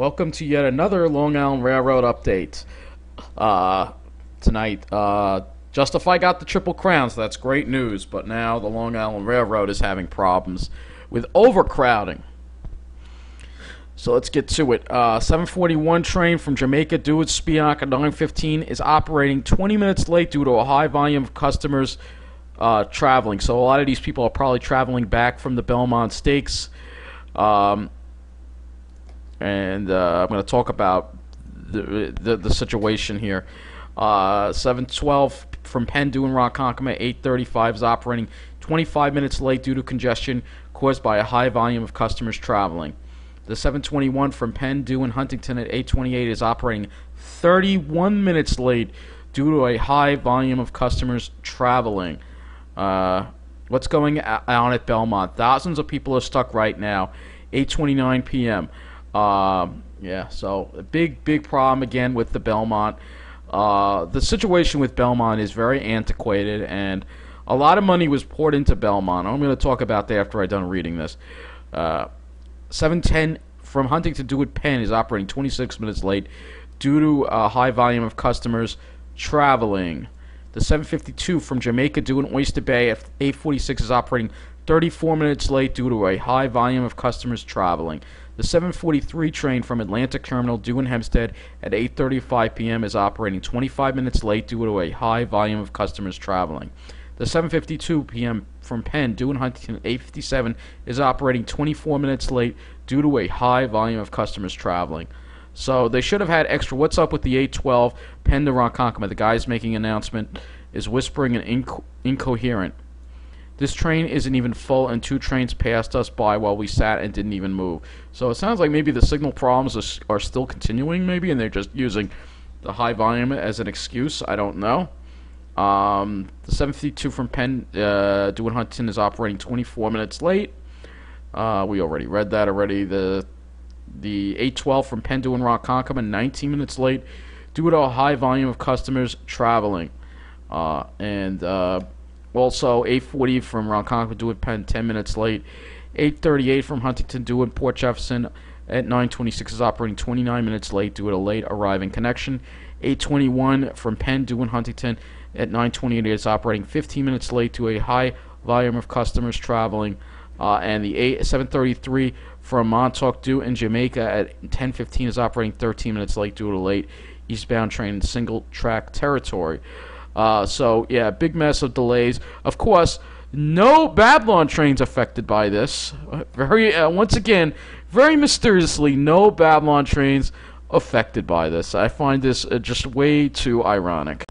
Welcome to yet another Long Island Railroad update. Tonight, Justify got the Triple Crown, so that's great news, but now the Long Island Railroad is having problems with overcrowding. So let's get to it. 741 train from Jamaica due at Spionk at 9:15 is operating 20 minutes late due to a high volume of customers traveling. So a lot of these people are probably traveling back from the Belmont Stakes. I'm going to talk about the situation here. 712 from Penn due in Ronkonkoma, 8:35 is operating 25 minutes late due to congestion caused by a high volume of customers traveling. The 721 from Penn due in Huntington at 8:28 is operating 31 minutes late due to a high volume of customers traveling. What's going on at Belmont? Thousands of people are stuck right now. 8:29 p.m. Yeah, so a big problem again with the Belmont. The situation with Belmont is very antiquated, and a lot of money was poured into Belmont. I'm going to talk about that after I'm done reading this. 710 from Huntington due at Penn is operating 26 minutes late due to a high volume of customers traveling. The 752 from Jamaica due in Oyster Bay at 8:46 is operating 34 minutes late due to a high volume of customers traveling. The 743 train from Atlantic Terminal due in Hempstead at 8:35 p.m. is operating 25 minutes late due to a high volume of customers traveling. The 7:52 p.m. from Penn due in Huntington at 8:57 is operating 24 minutes late due to a high volume of customers traveling. So they should have had extra. What's up with the 812 Penn to Ronkonkoma? The guy's making an announcement is whispering and incoherent. This train isn't even full, and two trains passed us by while we sat and didn't even move. So it sounds like maybe the signal problems are still continuing, maybe, and they're just using the high volume as an excuse. I don't know. The 752 from Penn due in Huntington is operating 24 minutes late. We already read that already. The 812 from Penn due in Ronkonkoma 19 minutes late due to a high volume of customers traveling. Also, 840 from Ronkonkoma due at Penn 10 minutes late. 838 from Huntington due at Port Jefferson at 9:26 is operating 29 minutes late due to a late arriving connection. 821 from Penn due in Huntington at 9:28 is operating 15 minutes late to a high volume of customers traveling. And the 733 from Montauk due in Jamaica at 10:15 is operating 13 minutes late due to a late eastbound train in single track territory. So yeah, big mess of delays. Of course, no Babylon trains affected by this. Once again, very mysteriously, no Babylon trains affected by this. I find this just way too ironic.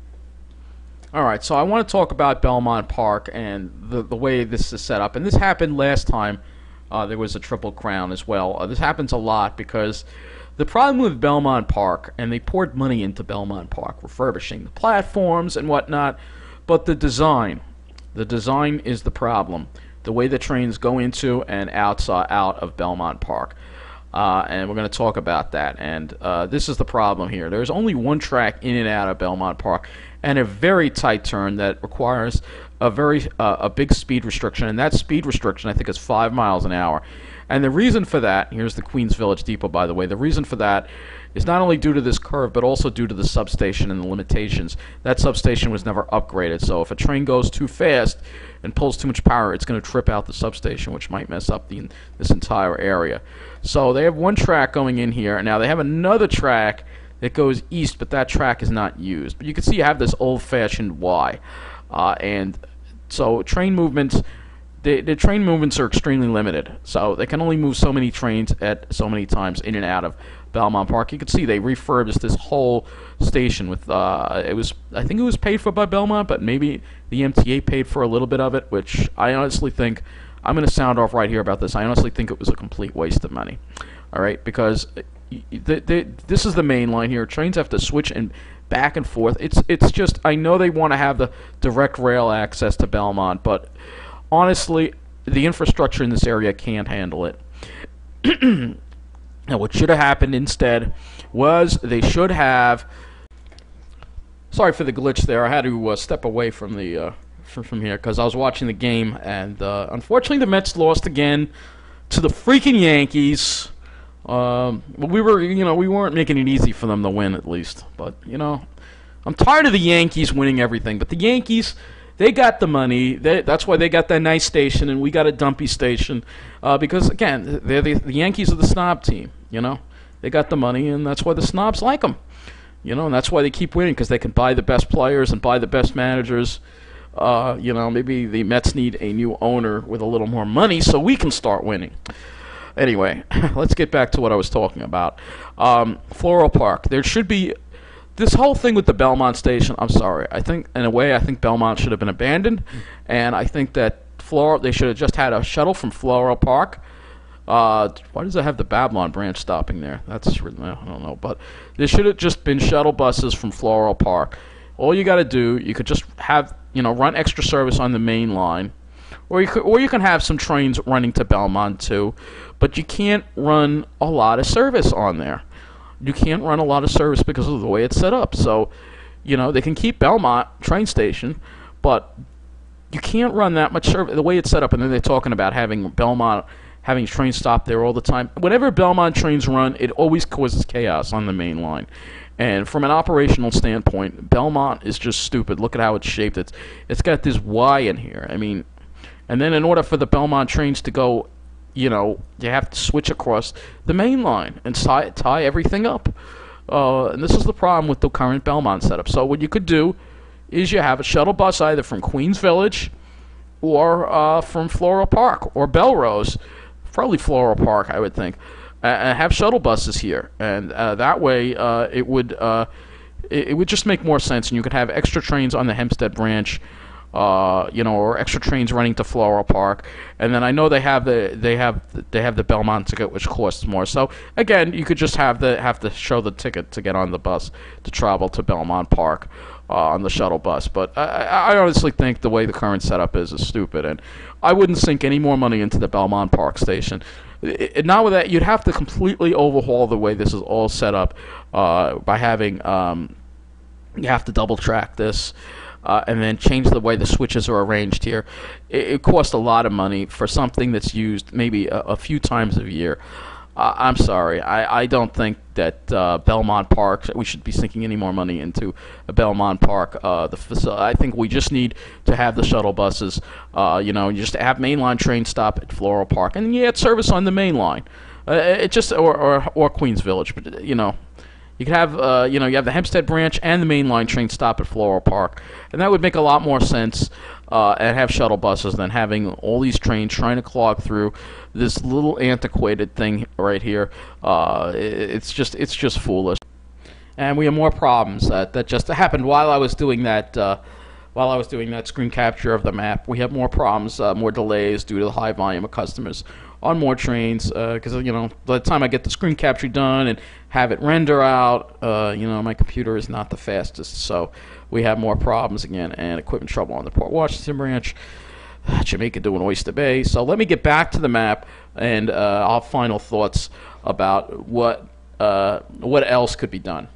Alright, so I want to talk about Belmont Park and the way this is set up. And this happened last time there was a Triple Crown as well. This happens a lot because the problem with Belmont Park, and they poured money into Belmont Park, refurbishing the platforms and whatnot, but the design is the problem. The way the trains go into and out of Belmont Park. And we're going to talk about that. And this is the problem here. There's only one track in and out of Belmont Park, and a very tight turn that requires a big speed restriction. And that speed restriction, I think, is 5 miles an hour. And the reason for that, here's the Queens Village Depot, by the way, the reason for that is not only due to this curve, but also due to the substation and the limitations. That substation was never upgraded, so if a train goes too fast and pulls too much power, it's going to trip out the substation, which might mess up this entire area. So they have one track going in here, and now they have another track that goes east, but that track is not used. But you can see you have this old-fashioned Y. And so train movements... The train movements are extremely limited, so they can only move so many trains at so many times in and out of Belmont Park. You can see they refurbished this whole station with I think it was paid for by Belmont, but maybe the MTA paid for a little bit of it, which I honestly think, I'm going to sound off right here about this, I honestly think it was a complete waste of money. Alright, because this is the main line here. Trains have to switch and back and forth. It's just, I know they want to have the direct rail access to Belmont, but honestly, the infrastructure in this area can't handle it. Now, what should have happened instead was they should have... Sorry for the glitch there. I had to step away from the from here because I was watching the game, and unfortunately the Mets lost again to the freaking Yankees. we were, we weren't making it easy for them to win, at least. But I'm tired of the Yankees winning everything. But the Yankees, they got the money. That's why they got that nice station, and we got a dumpy station. Because again, the Yankees are the snob team. They got the money, and that's why the snobs like them. And that's why they keep winning, because they can buy the best players and buy the best managers. Maybe the Mets need a new owner with a little more money so we can start winning. Anyway, let's get back to what I was talking about. Floral Park. There should be this whole thing with the Belmont station. I'm sorry. I think Belmont should have been abandoned, and I think that they should have just had a shuttle from Floral Park. Why does it have the Babylon branch stopping there? I don't know, but there should have just been shuttle buses from Floral Park. All you got to do, you could just have run extra service on the main line, or you can have some trains running to Belmont too, but you can't run a lot of service on there. You can't run a lot of service because of the way it's set up. So, they can keep Belmont train station, but you can't run that much service the way it's set up. And then they're talking about having Belmont having trains stop there all the time. Whenever Belmont trains run, it always causes chaos on the main line. And from an operational standpoint, Belmont is just stupid. Look at how it's shaped. It's got this Y in here. I mean, and then in order for the Belmont trains to go, you have to switch across the main line and tie everything up. And this is the problem with the current Belmont setup. So what you could do is you have a shuttle bus either from Queens Village or from Floral Park or Belrose. Probably Floral Park, I would think. Have shuttle buses here, and that way it would just make more sense, and you could have extra trains on the Hempstead branch, or extra trains running to Floral Park, and then I know they have the Belmont ticket, which costs more. So again, you could just have to show the ticket to get on the bus to travel to Belmont Park on the shuttle bus. But I honestly think the way the current setup is stupid, and I wouldn't sink any more money into the Belmont Park station. Not with that, you'd have to completely overhaul the way this is all set up by having you have to double track this and then change the way the switches are arranged here. It costs a lot of money for something that's used maybe a few times a year. I'm sorry. I don't think that Belmont Park, we should be sinking any more money into a Belmont Park. I think we just need to have the shuttle buses, you just have mainline trains stop at Floral Park, and you add service on the main line. It just or Queens Village, but you could have you have the Hempstead branch and the mainline train stop at Floral Park, and that would make a lot more sense. And have shuttle buses than having all these trains trying to clog through this little antiquated thing right here. It's just foolish. And we have more problems that just happened while I was doing that. While I was doing that screen capture of the map, we have more problems, more delays due to the high volume of customers on more trains. Because by the time I get the screen capture done and have it render out, my computer is not the fastest. So we have more problems again, and equipment trouble on the Port Washington branch, Jamaica doing Oyster Bay. So let me get back to the map and our final thoughts about what else could be done.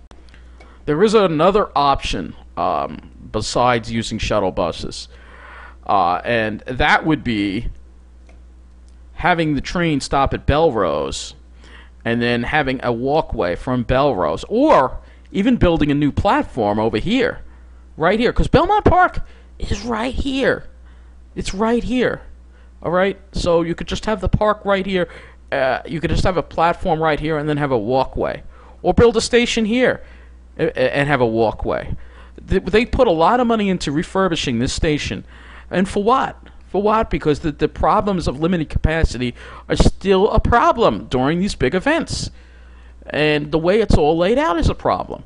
There is another option besides using shuttle buses, and that would be having the train stop at Belrose and then having a walkway from Belrose, or even building a new platform over here. Right here, because Belmont Park is right here. It's right here. All right? So you could just have the park right here. You could just have a platform right here and then have a walkway. Or build a station here and have a walkway. They put a lot of money into refurbishing this station. And for what? For what? Because the problems of limited capacity are still a problem during these big events. And the way it's all laid out is a problem.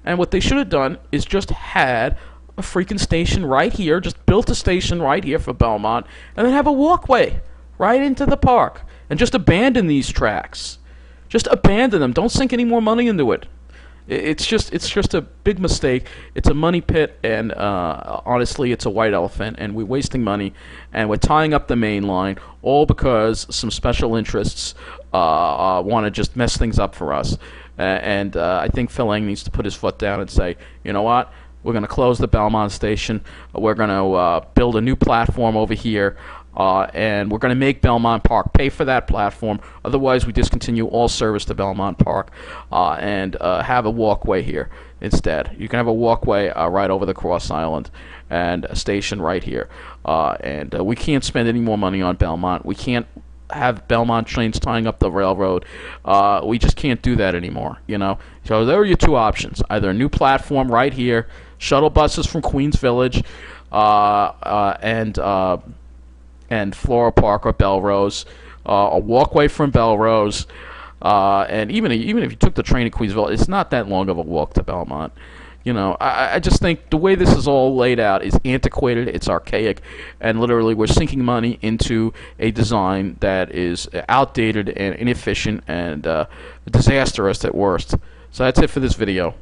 And what they should have done is just had a freaking station right here, just built a station right here for Belmont, and then have a walkway right into the park. And just abandon these tracks. Just abandon them. Don't sink any more money into it. It's just a big mistake. It's a money pit, and honestly, it's a white elephant, and we're wasting money, and we're tying up the main line, all because some special interests want to just mess things up for us. And I think Phil Eng needs to put his foot down and say, you know what? We're going to close the Belmont station. We're going to build a new platform over here. and we're going to make Belmont Park pay for that platform. Otherwise, we discontinue all service to Belmont Park and have a walkway here instead. You can have a walkway right over the cross island and a station right here. And we can't spend any more money on Belmont. We can't have Belmont trains tying up the railroad. We just can't do that anymore, you know. So there are your two options: either a new platform right here, shuttle buses from Queens Village, and Floral Park or Belrose, a walkway from Belrose, and even if you took the train to Queensville, it's not that long of a walk to Belmont. You know, I just think the way this is all laid out is antiquated, it's archaic, and literally we're sinking money into a design that is outdated and inefficient and disastrous at worst. So that's it for this video.